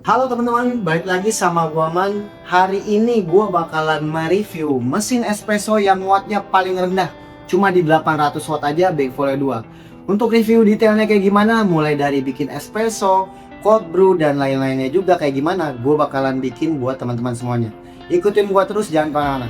Halo teman-teman, balik lagi sama gua Man. Hari ini gua bakalan mereview mesin espresso yang wattnya paling rendah, cuma di 800 watt aja, Backfolio 2. Untuk review detailnya kayak gimana, mulai dari bikin espresso, cold brew, dan lain-lainnya juga kayak gimana, gua bakalan bikin buat teman-teman semuanya. Ikutin gua terus, jangan kemana-mana.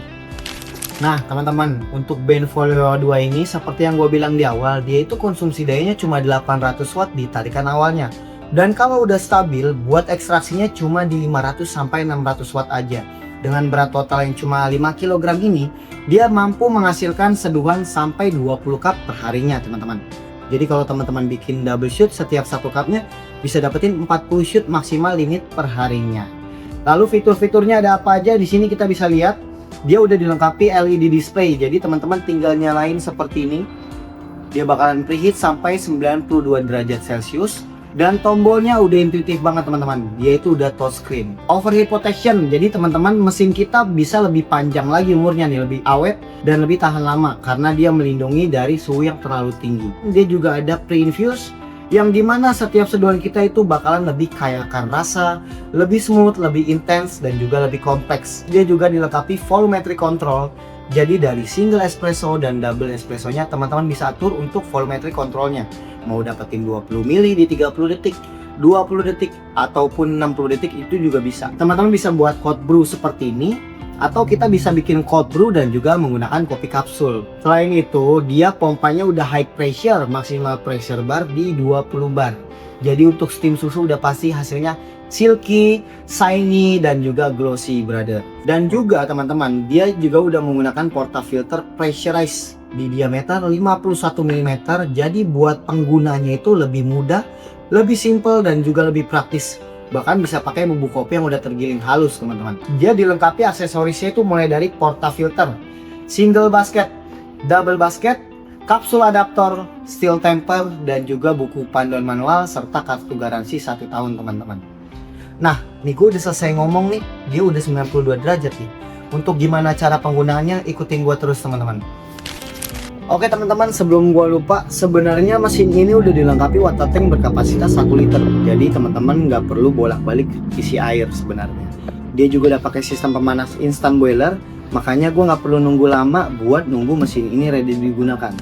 Nah teman-teman, untuk Backfolio 2 ini seperti yang gue bilang di awal, dia itu konsumsi dayanya cuma 800 watt di tarikan awalnya. Dan kalau udah stabil, buat ekstraksinya cuma di 500 sampai 600 watt aja. Dengan berat total yang cuma 5 kg ini, dia mampu menghasilkan seduhan sampai 20 cup per harinya teman-teman. Jadi kalau teman-teman bikin double shoot, setiap satu cupnya bisa dapetin 40 shoot maksimal limit per harinya. Lalu fitur-fiturnya ada apa aja? Di sini kita bisa lihat, dia udah dilengkapi LED display. Jadi teman-teman tinggal nyalain seperti ini. Dia bakalan preheat sampai 92 derajat Celcius. Dan tombolnya udah intuitif banget teman-teman, dia itu udah touchscreen. Overheat protection, jadi teman-teman mesin kita bisa lebih panjang lagi umurnya nih, lebih awet dan lebih tahan lama karena dia melindungi dari suhu yang terlalu tinggi. Dia juga ada pre-infuse yang dimana setiap seduhan kita itu bakalan lebih kaya akan rasa, lebih smooth, lebih intens, dan juga lebih kompleks. Dia juga dilengkapi volumetric control. Jadi dari single espresso dan double espressonya teman-teman bisa atur untuk volumetric controlnya. Mau dapetin 20 mili di 30 detik, 20 detik, ataupun 60 detik itu juga bisa. Teman-teman bisa buat cold brew seperti ini, atau kita bisa bikin cold brew dan juga menggunakan kopi kapsul. Selain itu, dia pompanya udah high pressure, maksimal pressure bar di 20 bar. Jadi untuk steam susu udah pasti hasilnya silky, shiny, dan juga glossy brother. Dan juga teman-teman, dia juga udah menggunakan portafilter pressurized di diameter 51 mm. Jadi buat penggunanya itu lebih mudah, lebih simple, dan juga lebih praktis. Bahkan bisa pakai bubuk kopi yang udah tergiling halus teman-teman. Dia dilengkapi aksesorisnya itu mulai dari portafilter, single basket, double basket, kapsul adaptor, steel temper, dan juga buku panduan manual serta kartu garansi 1 tahun teman-teman. Nah, nih gue udah selesai ngomong nih, dia udah 92 derajat nih. Untuk gimana cara penggunaannya, ikutin gue terus teman-teman. Oke teman-teman, sebelum gue lupa, sebenarnya mesin ini udah dilengkapi water tank berkapasitas 1 liter. Jadi teman-teman nggak perlu bolak-balik isi air sebenarnya. Dia juga udah pakai sistem pemanas instant boiler, makanya gue nggak perlu nunggu lama buat nunggu mesin ini ready digunakan.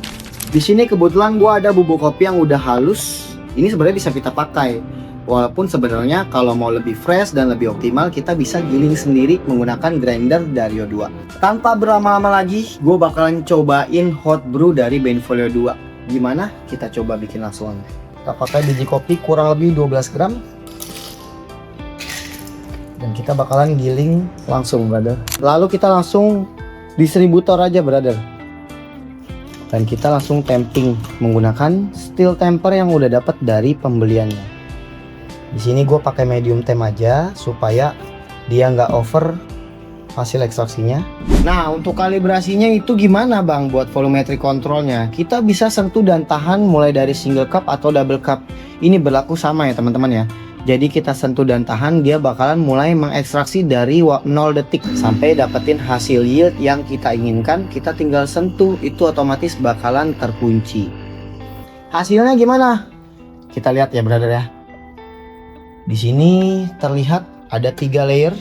Di sini kebetulan gue ada bubuk kopi yang udah halus. Ini sebenarnya bisa kita pakai. Walaupun sebenarnya kalau mau lebih fresh dan lebih optimal, kita bisa giling sendiri menggunakan grinder Dario 2. Tanpa berlama-lama lagi, gue bakalan cobain hot brew dari Backfolio 2. Gimana? Kita coba bikin langsung. Kita pakai biji kopi kurang lebih 12 gram. Dan kita bakalan giling langsung brother. Lalu kita langsung distributor aja brother. Dan kita langsung tamping menggunakan steel temper yang udah dapat dari pembeliannya. Di sini gue pakai medium temp aja supaya dia nggak over hasil ekstraksinya. Nah, untuk kalibrasinya itu gimana bang buat volumetric controlnya? Kita bisa sentuh dan tahan mulai dari single cup atau double cup. Ini berlaku sama ya teman-teman ya. Jadi kita sentuh dan tahan, dia bakalan mulai mengekstraksi dari 0 detik sampai dapetin hasil yield yang kita inginkan. Kita tinggal sentuh, itu otomatis bakalan terkunci. Hasilnya gimana? Kita lihat ya brother ya. Di sini terlihat ada 3 layer,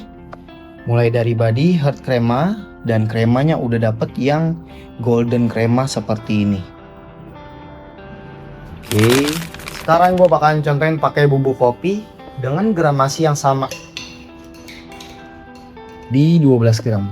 mulai dari body, heart crema, dan kremanya udah dapet yang golden crema seperti ini. Oke, sekarang gue bakalan contohin pakai bubuk kopi dengan gramasi yang sama di 12 gram.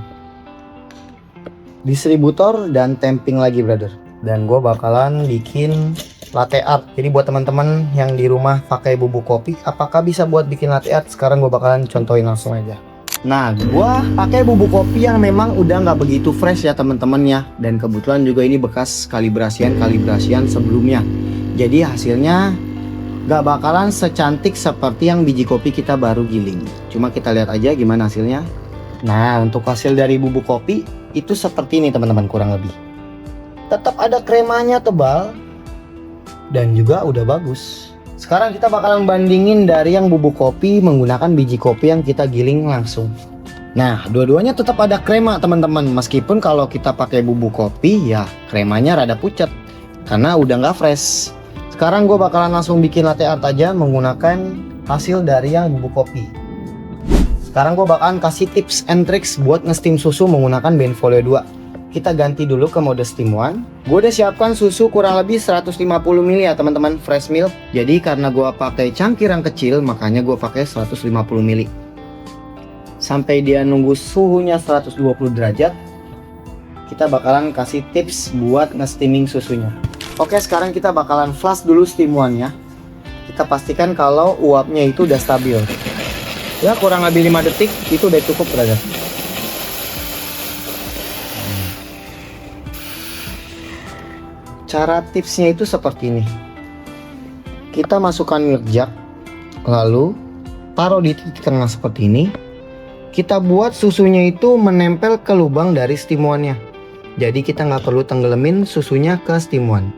Distributor dan tamping lagi brother. Dan gue bakalan bikin latte art. Jadi buat teman-teman yang di rumah pakai bubuk kopi, apakah bisa buat bikin latte art? Sekarang gue bakalan contohin langsung aja. Nah, gue pakai bubuk kopi yang memang udah nggak begitu fresh ya teman-teman ya. Dan kebetulan juga ini bekas kalibrasian sebelumnya. Jadi hasilnya nggak bakalan secantik seperti yang biji kopi kita baru giling. Cuma kita lihat aja gimana hasilnya. Nah, untuk hasil dari bubuk kopi itu seperti ini teman-teman kurang lebih. Tetap ada kremanya tebal. Dan juga udah bagus. Sekarang kita bakalan bandingin dari yang bubuk kopi menggunakan biji kopi yang kita giling langsung. Nah, dua-duanya tetap ada krema teman-teman. Meskipun kalau kita pakai bubuk kopi ya kremanya rada pucat karena udah nggak fresh. Sekarang gue bakalan langsung bikin latte art aja menggunakan hasil dari yang bubuk kopi. Sekarang gue bakalan kasih tips and tricks buat nge-steam susu menggunakan Benvolio 2. Kita ganti dulu ke mode steam 1. Gue udah siapkan susu kurang lebih 150 ml ya teman-teman, fresh milk. Jadi karena gue pakai cangkir yang kecil, makanya gue pakai 150 ml. Sampai dia nunggu suhunya 120 derajat, kita bakalan kasih tips buat nge-steaming susunya. Oke, sekarang kita bakalan flash dulu steam 1-nya. Kita pastikan kalau uapnya itu udah stabil. Ya kurang lebih 5 detik itu udah cukup brother. Cara tipsnya itu seperti ini. Kita masukkan milk jug, lalu taruh di titik tengah seperti ini. Kita buat susunya itu menempel ke lubang dari steam 1-nya. Jadi kita nggak perlu tenggelamin susunya ke steam 1.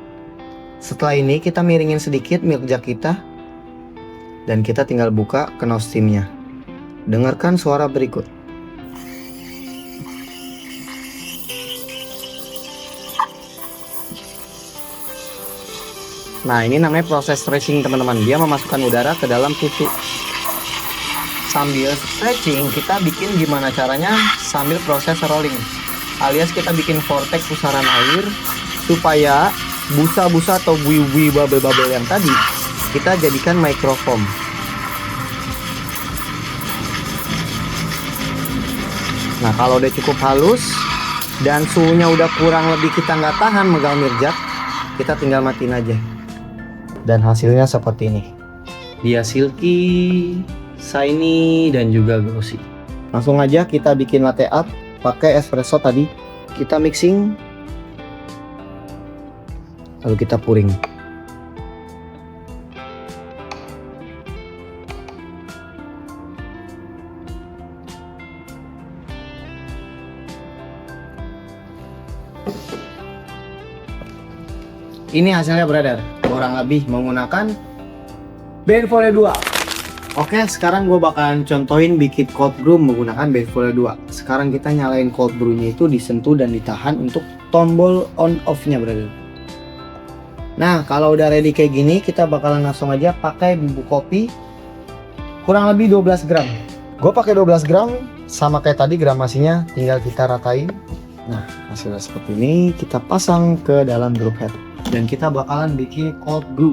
Setelah ini kita miringin sedikit milk jug kita, dan kita tinggal buka knob steamnya. Dengarkan suara berikut. Nah, ini namanya proses stretching teman-teman. Dia memasukkan udara ke dalam susu. Sambil stretching, kita bikin gimana caranya sambil proses rolling. Alias kita bikin vortex pusaran air supaya busa-busa atau buih-buih bubble-bubble yang tadi kita jadikan microfoam. Nah, kalau udah cukup halus dan suhunya udah kurang lebih kita nggak tahan megang milk jug, kita tinggal matiin aja. Dan hasilnya seperti ini. Dia silky, shiny, dan juga glossy. Langsung aja kita bikin latte art pakai espresso tadi. Kita mixing, lalu kita pouring. Ini hasilnya brother, kurang lebih menggunakan Benvolio 2. Oke, sekarang gue bakalan contohin bikin cold brew menggunakan Benvolio 2. Sekarang kita nyalain cold brew-nya itu disentuh dan ditahan untuk tombol on off-nya brother. Nah, kalau udah ready kayak gini, kita bakalan langsung aja pakai bubuk kopi kurang lebih 12 gram. Gue pakai 12 gram, sama kayak tadi gramasinya tinggal kita ratain. Nah, hasilnya seperti ini, kita pasang ke dalam drop head. Dan kita bakalan bikin cold brew.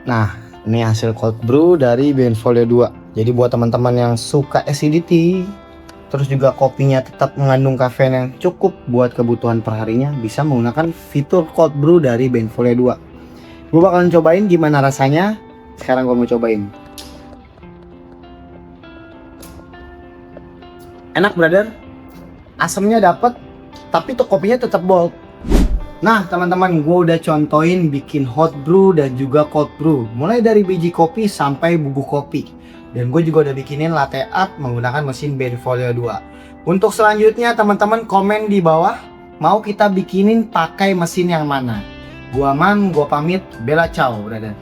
Nah, ini hasil cold brew dari Benvolio 2. Jadi buat teman-teman yang suka acidity, terus juga kopinya tetap mengandung kafein yang cukup buat kebutuhan perharinya, bisa menggunakan fitur cold brew dari Benvolio 2. Gue bakalan cobain gimana rasanya. Sekarang gue mau cobain. Enak brother, asamnya dapet, tapi tuh kopinya tetap bold. Nah teman-teman, gue udah contohin bikin hot brew dan juga cold brew, mulai dari biji kopi sampai bubuk kopi. Dan gue juga udah bikinin latte art menggunakan mesin Benvolio 2. Untuk selanjutnya teman-teman komen di bawah, mau kita bikinin pakai mesin yang mana. Gua aman, gua pamit, bella ciao brother.